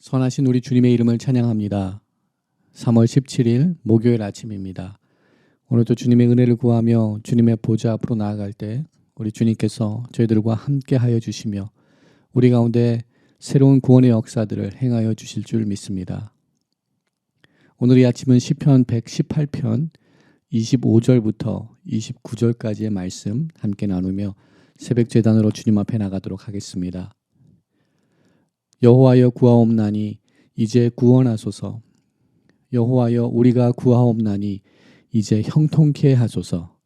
선하신 우리 주님의 이름을 찬양합니다. 3월 17일 목요일 아침입니다. 오늘도 주님의 은혜를 구하며 주님의 보좌 앞으로 나아갈 때 우리 주님께서 저희들과 함께 하여 주시며 우리 가운데 새로운 구원의 역사들을 행하여 주실 줄 믿습니다. 오늘 이 아침은 시편 118편 25절부터 29절까지의 말씀 함께 나누며 새벽 제단으로 주님 앞에 나가도록 하겠습니다. 여호와여 구하옵나니 이제 구원하소서. 여호와여 우리가 구하옵나니 이제 형통케 하소서.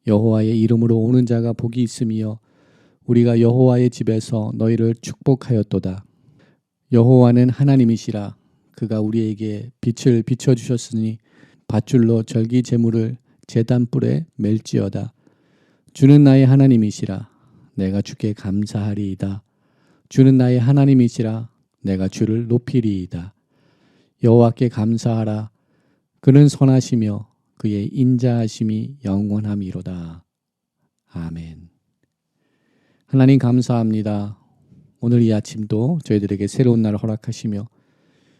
여호와의 이름으로 오는 자가 복이 있으며 우리가 여호와의 집에서 너희를 축복하였도다. 여호와는 하나님이시라. 그가 우리에게 빛을 비춰주셨으니 밧줄로 절기 제물을 제단불에 멜지어다. 주는 나의 하나님이시라. 내가 주께 감사하리이다. 주는 나의 하나님이시라. 내가 주를 높이리이다. 여호와께 감사하라. 그는 선하시며 그의 인자하심이 영원함이로다. 아멘. 하나님 감사합니다. 오늘 이 아침도 저희들에게 새로운 날을 허락하시며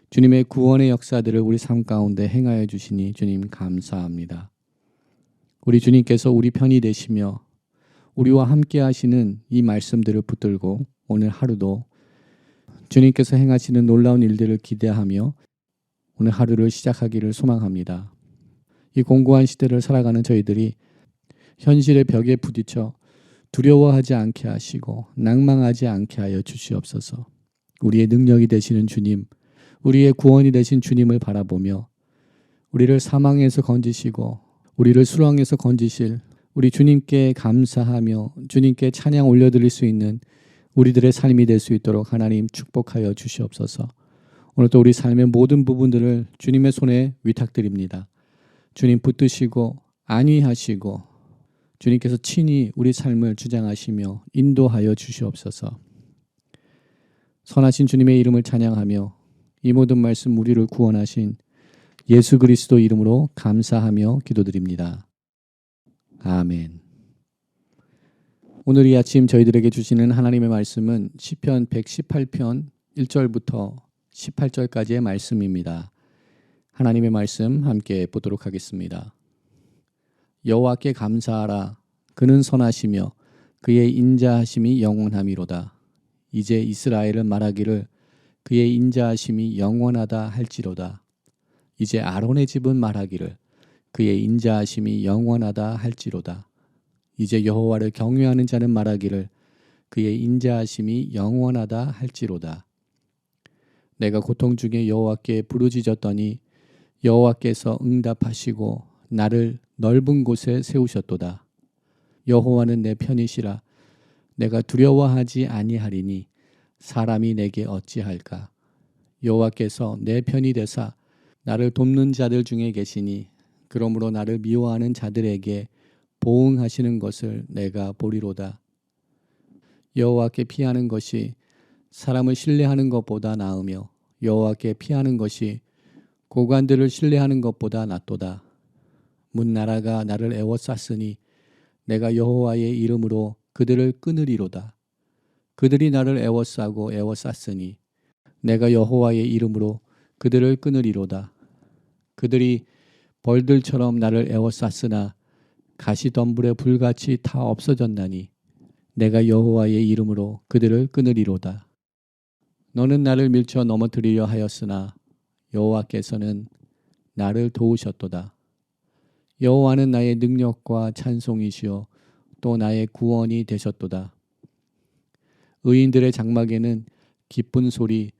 주님의 구원의 역사들을 우리 삶 가운데 행하여 주시니 주님 감사합니다. 우리 주님께서 우리 편이 되시며 우리와 함께 하시는 이 말씀들을 붙들고 오늘 하루도 주님께서 행하시는 놀라운 일들을 기대하며 오늘 하루를 시작하기를 소망합니다. 이 공고한 시대를 살아가는 저희들이 현실의 벽에 부딪혀 두려워하지 않게 하시고 낭망하지 않게 하여 주시옵소서. 우리의 능력이 되시는 주님, 우리의 구원이 되신 주님을 바라보며 우리를 사망에서 건지시고 우리를 수렁에서 건지실 우리 주님께 감사하며 주님께 찬양 올려드릴 수 있는 우리들의 삶이 될 수 있도록 하나님 축복하여 주시옵소서. 오늘도 우리 삶의 모든 부분들을 주님의 손에 위탁드립니다. 주님 붙드시고 안위하시고 주님께서 친히 우리 삶을 주장하시며 인도하여 주시옵소서. 선하신 주님의 이름을 찬양하며 이 모든 말씀 우리를 구원하신 예수 그리스도 이름으로 감사하며 기도드립니다. 아멘. 오늘 이 아침 저희들에게 주시는 하나님의 말씀은 시편 118편 1절부터 18절까지의 말씀입니다. 하나님의 말씀 함께 보도록 하겠습니다. 여호와께 감사하라. 그는 선하시며 그의 인자하심이 영원함이로다. 이제 이스라엘은 말하기를 그의 인자하심이 영원하다 할지로다. 이제 아론의 집은 말하기를 그의 인자하심이 영원하다 할지로다. 이제 여호와를 경외하는 자는 말하기를 그의 인자하심이 영원하다 할지로다. 내가 고통 중에 여호와께 부르짖었더니 여호와께서 응답하시고 나를 넓은 곳에 세우셨도다. 여호와는 내 편이시라. 내가 두려워하지 아니하리니 사람이 내게 어찌할까. 여호와께서 내 편이 되사 나를 돕는 자들 중에 계시니 그러므로 나를 미워하는 자들에게 보응하시는 것을 내가 보리로다. 여호와께 피하는 것이 사람을 신뢰하는 것보다 나으며 여호와께 피하는 것이 고관들을 신뢰하는 것보다 낫도다. 문나라가 나를 애워쌌으니 내가 여호와의 이름으로 그들을 끊으리로다. 그들이 나를 애워싸고 애워쌌으니 내가 여호와의 이름으로 그들을 끊으리로다. 그들이 벌들처럼 나를 애워쌌으나 가시덤불에 불같이 다 없어졌나니 내가 여호와의 이름으로 그들을 끊으리로다. 너는 나를 밀쳐 넘어뜨리려 하였으나 여호와께서는 나를 도우셨도다. 여호와는 나의 능력과 찬송이시요 또 나의 구원이 되셨도다. 의인들의 장막에는 기쁜 소리,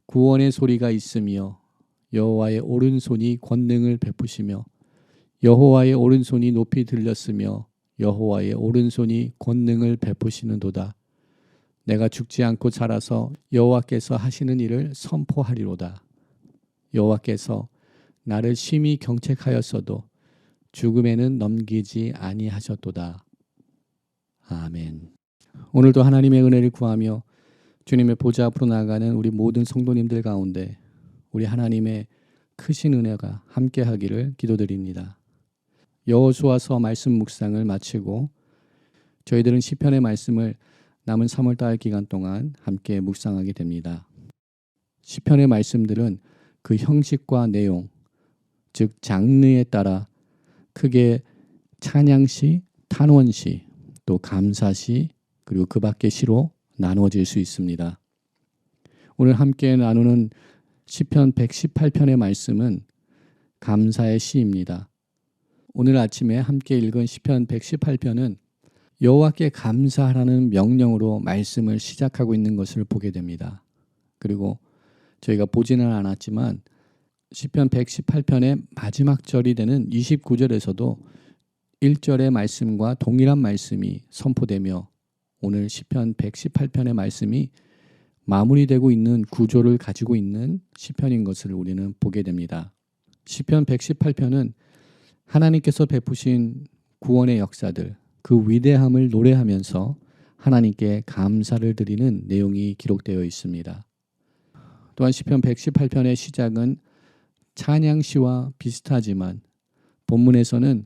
구원의 소리가 있으며 여호와의 오른손이 권능을 베푸시며 여호와의 오른손이 높이 들렸으며 여호와의 오른손이 권능을 베푸시는도다. 내가 죽지 않고 살아서 여호와께서 하시는 일을 선포하리로다. 여호와께서 나를 심히 경책하였어도 죽음에는 넘기지 아니하셨도다. 아멘. 오늘도 하나님의 은혜를 구하며 주님의 보좌 앞으로 나아가는 우리 모든 성도님들 가운데 우리 하나님의 크신 은혜가 함께하기를 기도드립니다. 여호수아서 말씀 묵상을 마치고 저희들은 시편의 말씀을 남은 3월달 기간 동안 함께 묵상하게 됩니다. 시편의 말씀들은 그 형식과 내용, 즉 장르에 따라 크게 찬양시, 탄원시, 또 감사시, 그리고 그 밖의 시로 나누어질 수 있습니다. 오늘 함께 나누는 시편 118편의 말씀은 감사의 시입니다. 오늘 아침에 함께 읽은 시편 118편은 여호와께 감사하라는 명령으로 말씀을 시작하고 있는 것을 보게 됩니다. 그리고 저희가 보지는 않았지만 시편 118편의 마지막 절이 되는 29절에서도 1절의 말씀과 동일한 말씀이 선포되며 오늘 시편 118편의 말씀이 마무리되고 있는 구조를 가지고 있는 시편인 것을 우리는 보게 됩니다. 시편 118편은 하나님께서 베푸신 구원의 역사들, 그 위대함을 노래하면서 하나님께 감사를 드리는 내용이 기록되어 있습니다. 또한 시편 118편의 시작은 찬양시와 비슷하지만 본문에서는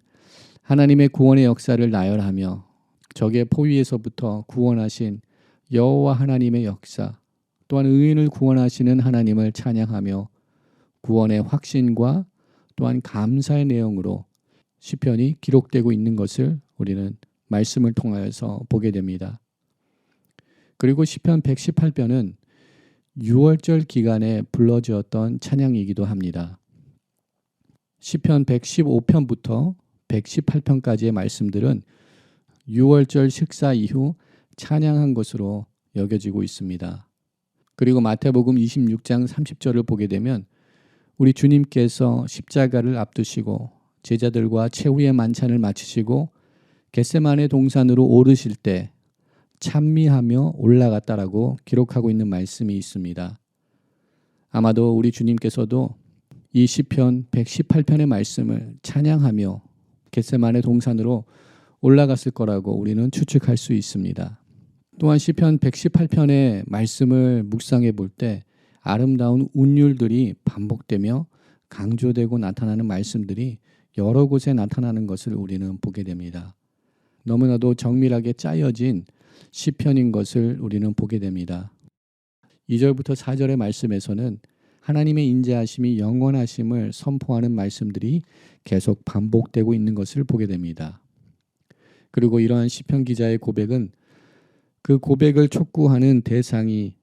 하나님의 구원의 역사를 나열하며 적의 포위에서부터 구원하신 여호와 하나님의 역사, 또한 의인을 구원하시는 하나님을 찬양하며 구원의 확신과 또한 감사의 내용으로 시편이 기록되고 있는 것을 우리는 말씀을 통하여서 보게 됩니다. 그리고 시편 118편은 6월절 기간에 불러지었던 찬양이기도 합니다. 시편 115편부터 118편까지의 말씀들은 6월절 식사 이후 찬양한 것으로 여겨지고 있습니다. 그리고 마태복음 26장 30절을 보게 되면 우리 주님께서 십자가를 앞두시고 제자들과 최후의 만찬을 마치시고 겟세마네 동산으로 오르실 때 찬미하며 올라갔다라고 기록하고 있는 말씀이 있습니다. 아마도 우리 주님께서도 이 시편 118편의 말씀을 찬양하며 겟세마네 동산으로 올라갔을 거라고 우리는 추측할 수 있습니다. 또한 시편 118편의 말씀을 묵상해 볼 때 아름다운 운율들이 반복되며 강조되고 나타나는 말씀들이 여러 곳에 나타나는 것을 우리는 보게 됩니다. 너무나도 정밀하게 짜여진 시편인 것을 우리는 보게 됩니다. 2절부터 4절의 말씀에서는 하나님의 인자하심이 영원하심을 선포하는 말씀들이 계속 반복되고 있는 것을 보게 됩니다. 그리고 이러한 시편 기자의 고백은 그 고백을 촉구하는 대상이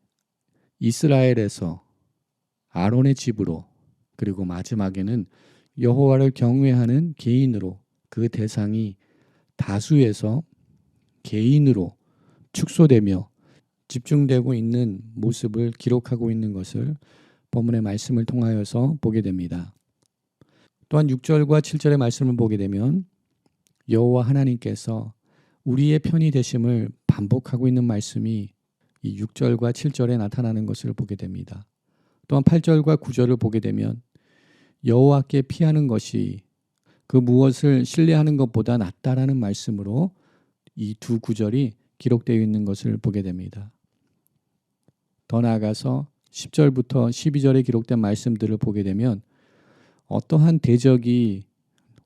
이스라엘에서 아론의 집으로, 그리고 마지막에는 여호와를 경외하는 개인으로, 그 대상이 다수에서 개인으로 축소되며 집중되고 있는 모습을 기록하고 있는 것을 본문의 말씀을 통하여서 보게 됩니다. 또한 6절과 7절의 말씀을 보게 되면 여호와 하나님께서 우리의 편이 되심을 반복하고 있는 말씀이 이 6절과 7절에 나타나는 것을 보게 됩니다. 또한 8절과 9절을 보게 되면 여호와께 피하는 것이 그 무엇을 신뢰하는 것보다 낫다라는 말씀으로 이 두 구절이 기록되어 있는 것을 보게 됩니다. 더 나아가서 10절부터 12절에 기록된 말씀들을 보게 되면 어떠한 대적이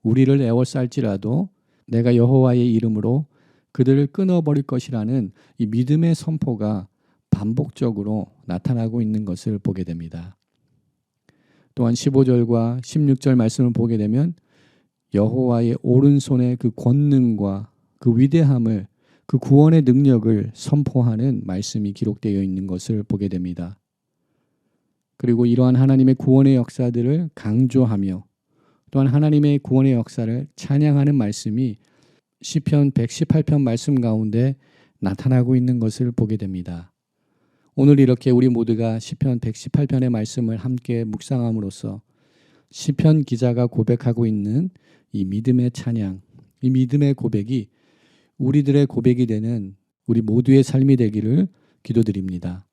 우리를 에워쌀지라도 내가 여호와의 이름으로 그들을 끊어버릴 것이라는 이 믿음의 선포가 반복적으로 나타나고 있는 것을 보게 됩니다. 또한 15절과 16절 말씀을 보게 되면 여호와의 오른손의 그 권능과 그 위대함을, 그 구원의 능력을 선포하는 말씀이 기록되어 있는 것을 보게 됩니다. 그리고 이러한 하나님의 구원의 역사들을 강조하며 또한 하나님의 구원의 역사를 찬양하는 말씀이 시편 118편 말씀 가운데 나타나고 있는 것을 보게 됩니다. 오늘 이렇게 우리 모두가 시편 118편의 말씀을 함께 묵상함으로써 시편 기자가 고백하고 있는 이 믿음의 찬양, 이 믿음의 고백이 우리들의 고백이 되는 우리 모두의 삶이 되기를 기도드립니다.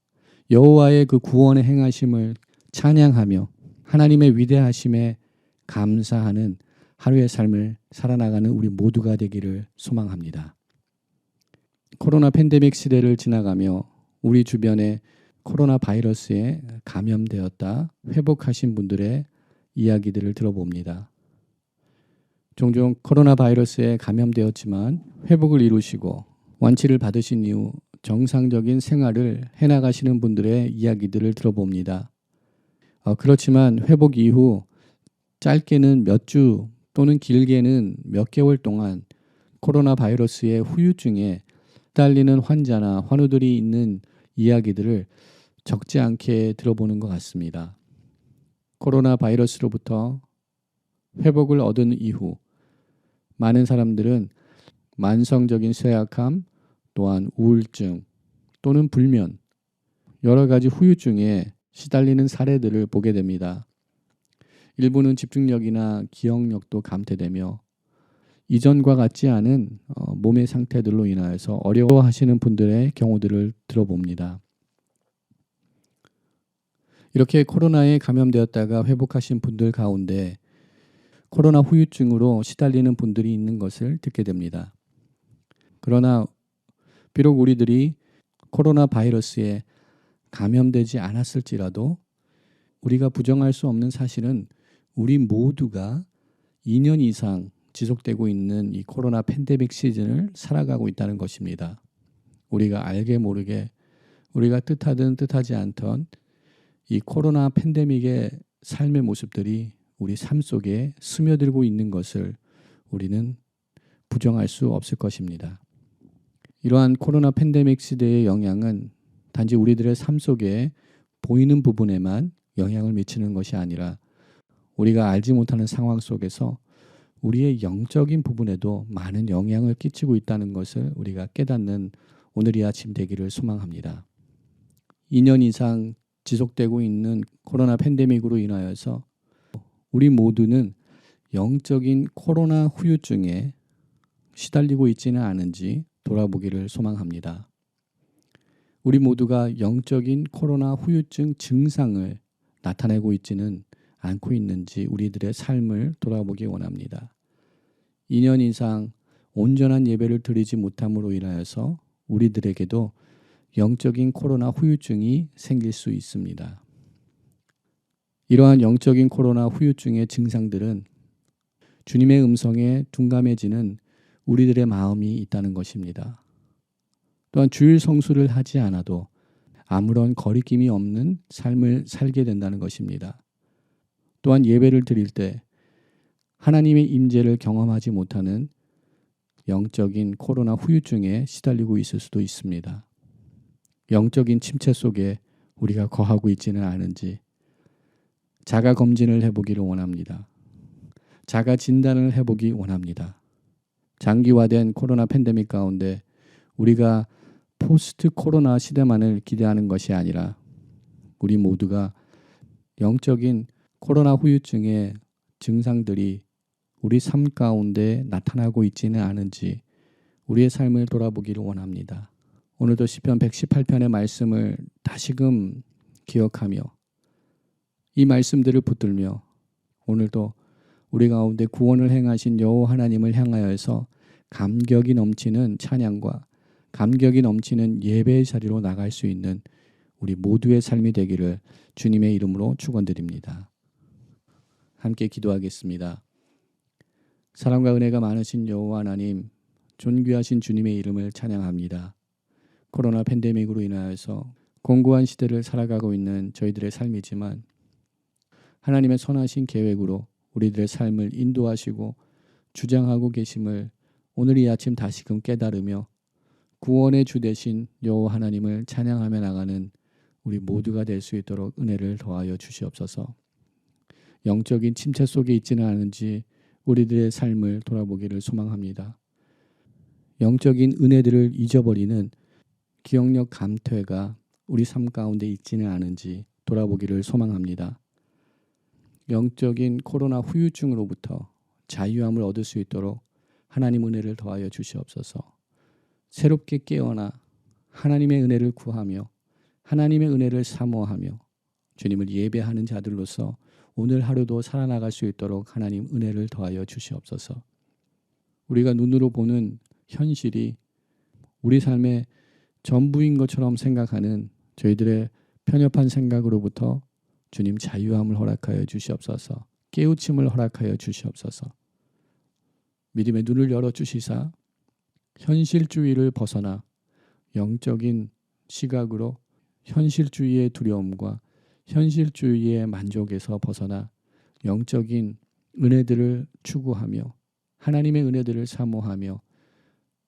여호와의 그 구원의 행하심을 찬양하며 하나님의 위대하심에 감사하는 하루의 삶을 살아나가는 우리 모두가 되기를 소망합니다. 코로나 팬데믹 시대를 지나가며 우리 주변에 코로나 바이러스에 감염되었다 회복하신 분들의 이야기들을 들어봅니다. 종종 코로나 바이러스에 감염되었지만 회복을 이루시고 완치를 받으신 이후 정상적인 생활을 해나가시는 분들의 이야기들을 들어봅니다. 그렇지만 회복 이후 짧게는 몇 주 또는 길게는 몇 개월 동안 코로나 바이러스의 후유증에 시달리는 환자나 환우들이 있는 이야기들을 적지 않게 들어보는 것 같습니다. 코로나 바이러스로부터 회복을 얻은 이후 많은 사람들은 만성적인 쇠약함, 또한 우울증 또는 불면, 여러 가지 후유증에 시달리는 사례들을 보게 됩니다. 일부는 집중력이나 기억력도 감퇴되며 이전과 같지 않은 몸의 상태들로 인하여서 어려워하시는 분들의 경우들을 들어봅니다. 이렇게 코로나에 감염되었다가 회복하신 분들 가운데 코로나 후유증으로 시달리는 분들이 있는 것을 듣게 됩니다. 그러나 비록 우리들이 코로나 바이러스에 감염되지 않았을지라도 우리가 부정할 수 없는 사실은 우리 모두가 2년 이상 지속되고 있는 이 코로나 팬데믹 시즌을 살아가고 있다는 것입니다. 우리가 알게 모르게 우리가 뜻하든 뜻하지 않던 이 코로나 팬데믹의 삶의 모습들이 우리 삶 속에 스며들고 있는 것을 우리는 부정할 수 없을 것입니다. 이러한 코로나 팬데믹 시대의 영향은 단지 우리들의 삶 속에 보이는 부분에만 영향을 미치는 것이 아니라 우리가 알지 못하는 상황 속에서 우리의 영적인 부분에도 많은 영향을 끼치고 있다는 것을 우리가 깨닫는 오늘이 아침 되기를 소망합니다. 2년 이상 지속되고 있는 코로나 팬데믹으로 인하여서 우리 모두는 영적인 코로나 후유증에 시달리고 있지는 않은지 돌아보기를 소망합니다. 우리 모두가 영적인 코로나 후유증 증상을 나타내고 있지는 않고 있는지 우리들의 삶을 돌아보기 원합니다. 2년 이상 온전한 예배를 드리지 못함으로 인하여서 우리들에게도 영적인 코로나 후유증이 생길 수 있습니다. 이러한 영적인 코로나 후유증의 증상들은 주님의 음성에 둔감해지는 우리들의 마음이 있다는 것입니다. 또한 주일 성수를 하지 않아도 아무런 거리낌이 없는 삶을 살게 된다는 것입니다. 또한 예배를 드릴 때 하나님의 임재를 경험하지 못하는 영적인 코로나 후유증에 시달리고 있을 수도 있습니다. 영적인 침체 속에 우리가 거하고 있지는 않은지 자가 검진을 해보기를 원합니다. 자가 진단을 해보기 원합니다. 장기화된 코로나 팬데믹 가운데 우리가 포스트 코로나 시대만을 기대하는 것이 아니라 우리 모두가 영적인 코로나 후유증의 증상들이 우리 삶 가운데 나타나고 있지는 않은지 우리의 삶을 돌아보기를 원합니다. 오늘도 시편 118편의 말씀을 다시금 기억하며 이 말씀들을 붙들며 오늘도 우리 가운데 구원을 행하신 여호와 하나님을 향하여서 감격이 넘치는 찬양과 감격이 넘치는 예배의 자리로 나갈 수 있는 우리 모두의 삶이 되기를 주님의 이름으로 축원드립니다. 함께 기도하겠습니다. 사랑과 은혜가 많으신 여호와 하나님, 존귀하신 주님의 이름을 찬양합니다. 코로나 팬데믹으로 인하여서 공고한 시대를 살아가고 있는 저희들의 삶이지만 하나님의 선하신 계획으로 우리들의 삶을 인도하시고 주장하고 계심을 오늘 이 아침 다시금 깨달으며 구원의 주 되신 여호와 하나님을 찬양하며 나가는 우리 모두가 될 수 있도록 은혜를 더하여 주시옵소서. 영적인 침체 속에 있지는 않은지 우리들의 삶을 돌아보기를 소망합니다. 영적인 은혜들을 잊어버리는 기억력 감퇴가 우리 삶 가운데 있지는 않은지 돌아보기를 소망합니다. 영적인 코로나 후유증으로부터 자유함을 얻을 수 있도록 하나님 은혜를 더하여 주시옵소서. 새롭게 깨어나 하나님의 은혜를 구하며 하나님의 은혜를 사모하며 주님을 예배하는 자들로서 오늘 하루도 살아나갈 수 있도록 하나님 은혜를 더하여 주시옵소서. 우리가 눈으로 보는 현실이 우리 삶의 전부인 것처럼 생각하는 저희들의 편협한 생각으로부터 주님 자유함을 허락하여 주시옵소서. 깨우침을 허락하여 주시옵소서. 믿음의 눈을 열어 주시사 현실주의를 벗어나 영적인 시각으로 현실주의의 두려움과 현실주의의 만족에서 벗어나 영적인 은혜들을 추구하며 하나님의 은혜들을 사모하며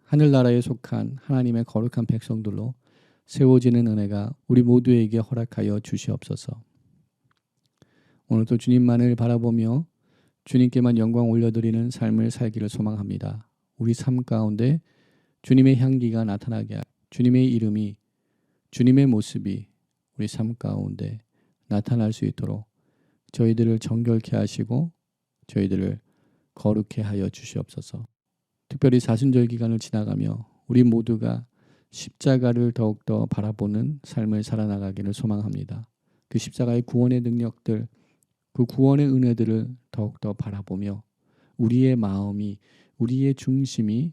하늘나라에 속한 하나님의 거룩한 백성들로 세워지는 은혜가 우리 모두에게 허락하여 주시옵소서. 오늘도 주님만을 바라보며 주님께만 영광 올려드리는 삶을 살기를 소망합니다. 우리 삶 가운데 주님의 향기가 나타나게 하여 주님의 이름이 주님의 모습이 우리 삶 가운데 나타날 수 있도록 저희들을 정결케 하시고 저희들을 거룩케 하여 주시옵소서. 특별히 사순절 기간을 지나가며 우리 모두가 십자가를 더욱더 바라보는 삶을 살아나가기를 소망합니다. 그 십자가의 구원의 능력들, 그 구원의 은혜들을 더욱더 바라보며 우리의 마음이, 우리의 중심이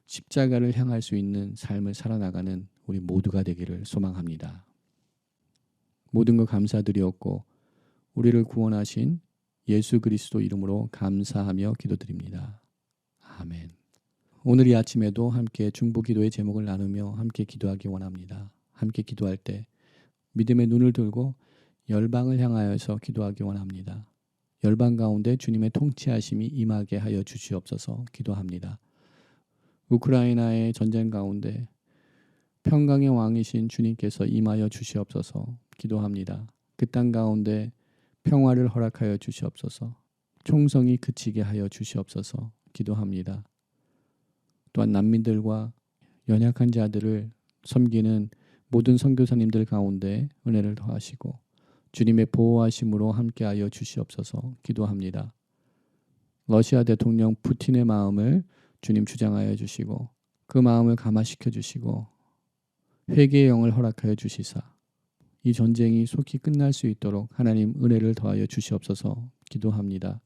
십자가를 향할 수 있는 삶을 살아나가는 우리 모두가 되기를 소망합니다. 모든 것 감사드리옵고 우리를 구원하신 예수 그리스도 이름으로 감사하며 기도드립니다. 아멘. 오늘 이 아침에도 함께 중보기도의 제목을 나누며 함께 기도하기 원합니다. 함께 기도할 때 믿음의 눈을 들고 열방을 향하여서 기도하기 원합니다. 열방 가운데 주님의 통치하심이 임하게 하여 주시옵소서 기도합니다. 우크라이나의 전쟁 가운데 평강의 왕이신 주님께서 임하여 주시옵소서 기도합니다. 그 땅 가운데 평화를 허락하여 주시옵소서, 총성이 그치게 하여 주시옵소서 기도합니다. 또한 난민들과 연약한 자들을 섬기는 모든 선교사님들 가운데 은혜를 더하시고 주님의 보호하심으로 함께하여 주시옵소서 기도합니다. 러시아 대통령 푸틴의 마음을 주님 주장하여 주시고 그 마음을 감화시켜 주시고 회개의 영을 허락하여 주시사 이 전쟁이 속히 끝날 수 있도록 하나님 은혜를 더하여 주시옵소서 기도합니다.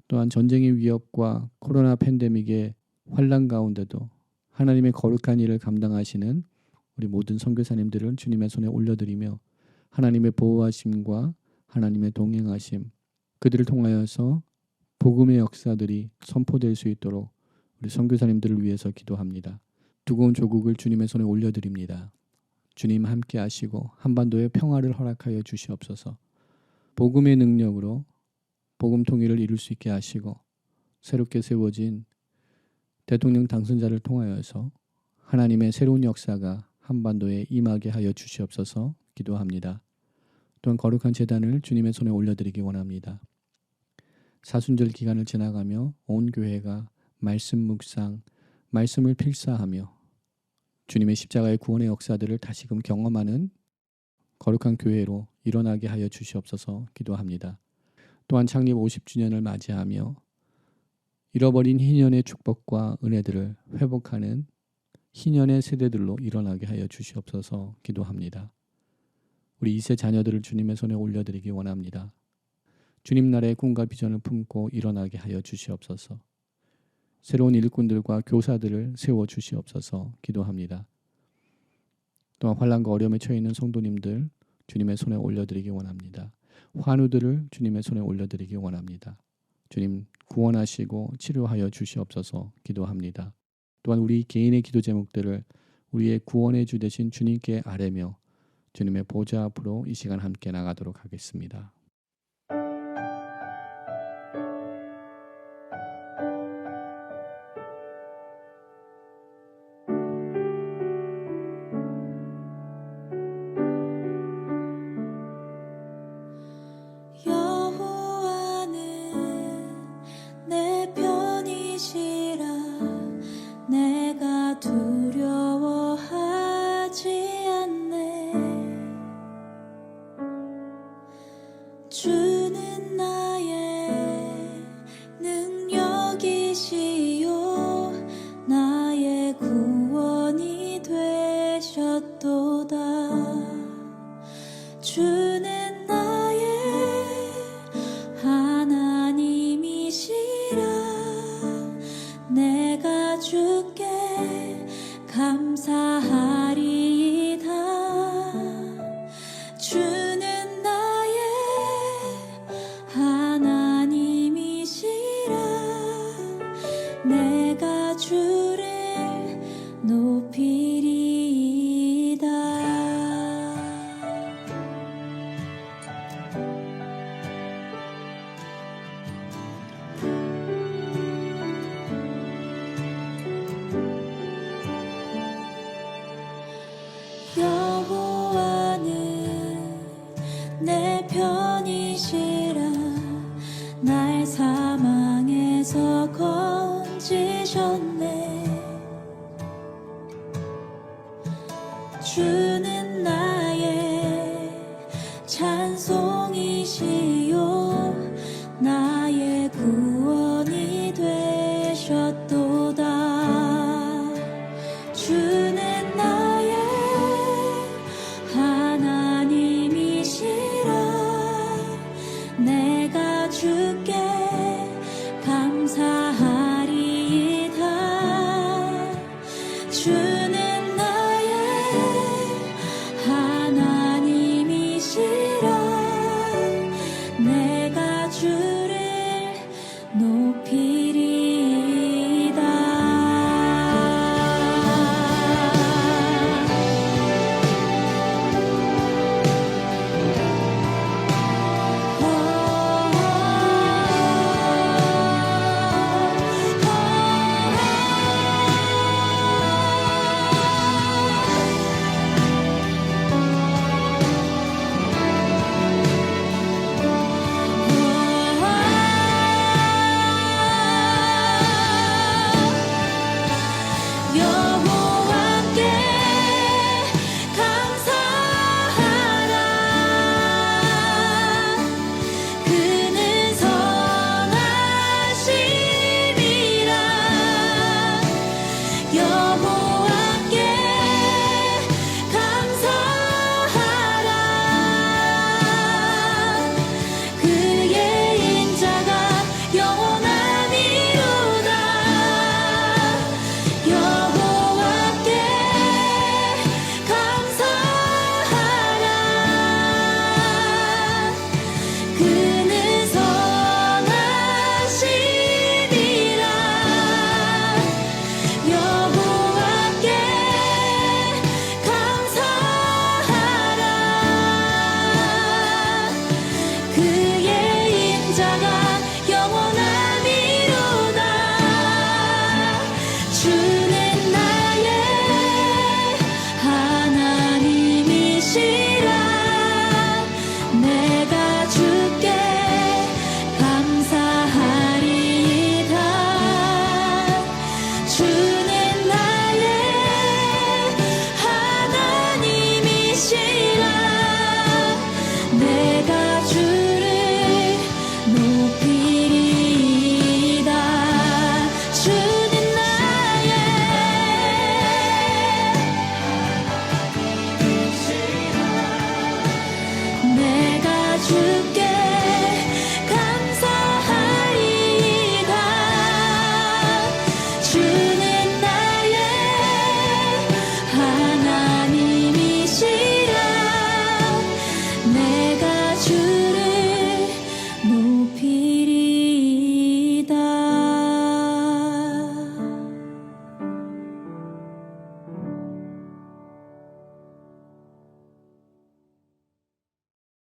또한 전쟁의 위협과 코로나 팬데믹의 환난 가운데도 하나님의 거룩한 일을 감당하시는 우리 모든 선교사님들을 주님의 손에 올려드리며 하나님의 보호하심과 하나님의 동행하심, 그들을 통하여서 복음의 역사들이 선포될 수 있도록 우리 선교사님들을 위해서 기도합니다. 두고온 조국을 주님의 손에 올려드립니다. 주님 함께 하시고 한반도에 평화를 허락하여 주시옵소서. 복음의 능력으로 복음 통일을 이룰 수 있게 하시고 새롭게 세워진 대통령 당선자를 통하여서 하나님의 새로운 역사가 한반도에 임하게 하여 주시옵소서 기도합니다. 또한 거룩한 제단을 주님의 손에 올려드리기 원합니다. 사순절 기간을 지나가며 온 교회가 말씀 묵상, 말씀을 필사하며 주님의 십자가의 구원의 역사들을 다시금 경험하는 거룩한 교회로 일어나게 하여 주시옵소서 기도합니다. 또한 창립 50주년을 맞이하며 잃어버린 희년의 축복과 은혜들을 회복하는 희년의 세대들로 일어나게 하여 주시옵소서 기도합니다. 우리 2세 자녀들을 주님의 손에 올려드리기 원합니다. 주님 나라의 꿈과 비전을 품고 일어나게 하여 주시옵소서. 새로운 일꾼들과 교사들을 세워 주시옵소서 기도합니다. 또한 환난과 어려움에 처해 있는 성도님들 주님의 손에 올려드리기 원합니다. 환우들을 주님의 손에 올려드리기 원합니다. 주님 구원하시고 치료하여 주시옵소서 기도합니다. 또한 우리 개인의 기도 제목들을 우리의 구원의 주 되신 주님께 아뢰며 주님의 보좌 앞으로 이 시간 함께 나가도록 하겠습니다. 주는 나의 능력이시요 나의 구원이 되셨도다. 주는 나의 하나님이시라. 내가 주께 감사하리이다. 주는 나의 내 편이시라 날 사망에서 건지셨네. 주는 나의 찬송이시요 나의 구원이 되셨도다. 주는 나의 하나님이시라 내가 주께